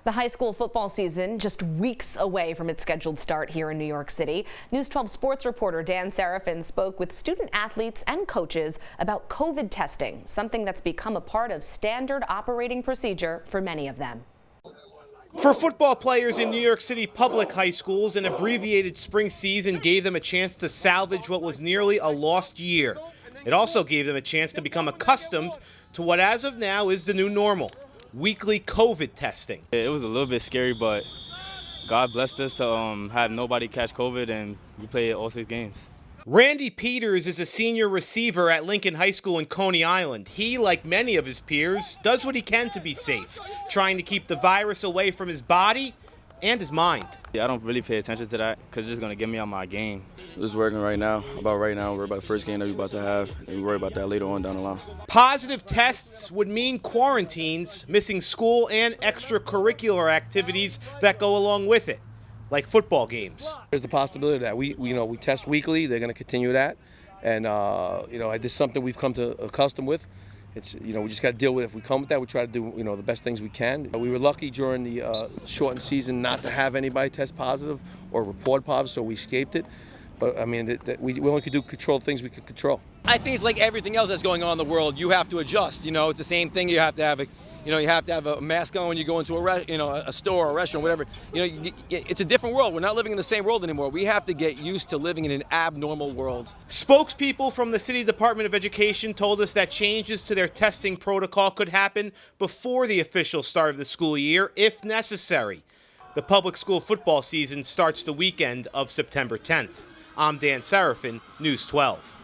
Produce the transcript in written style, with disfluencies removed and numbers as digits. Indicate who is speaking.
Speaker 1: The high school football season just weeks away from its scheduled start here in New York City. News 12 sports reporter Dan Serafin spoke with student athletes and coaches about COVID testing, something that's become a part of standard operating procedure for many of them.
Speaker 2: For football players in New York City public high schools, an abbreviated spring season gave them a chance to salvage what was nearly a lost year. It also gave them a chance to become accustomed to what as of now is the new normal, weekly COVID testing.
Speaker 3: It was a little bit scary, but God blessed us to have nobody catch COVID, and we played all 6 games.
Speaker 2: Randy Peters is a senior receiver at Lincoln High School in Coney Island. He, like many of his peers, does what he can to be safe, trying to keep the virus away from his body and his mind.
Speaker 3: Yeah, I don't really pay attention to that because it's just going to get me on my game.
Speaker 4: Just working right now. Worry about the first game that we're about to have, and we worry about that later on down the line.
Speaker 2: Positive tests would mean quarantines, missing school and extracurricular activities that go along with it, like football games.
Speaker 5: There's the possibility that we test weekly. They're going to continue that, and this is something we've come to accustomed with. It's we just got to deal with it. If we come with that, we try to do the best things we can. We were lucky during the shortened season not to have anybody test positive or report positive, so we escaped it. But I mean, we only could control things we could control.
Speaker 6: I think it's like everything else that's going on in the world. You have to adjust. It's the same thing. You have to have a mask on when you go into a store or a restaurant, whatever. It's a different world. We're not living in the same world anymore. We have to get used to living in an abnormal world.
Speaker 2: Spokespeople from the City Department of Education told us that changes to their testing protocol could happen before the official start of the school year, if necessary. The public school football season starts the weekend of September 10th. I'm Dan Serafin, News 12.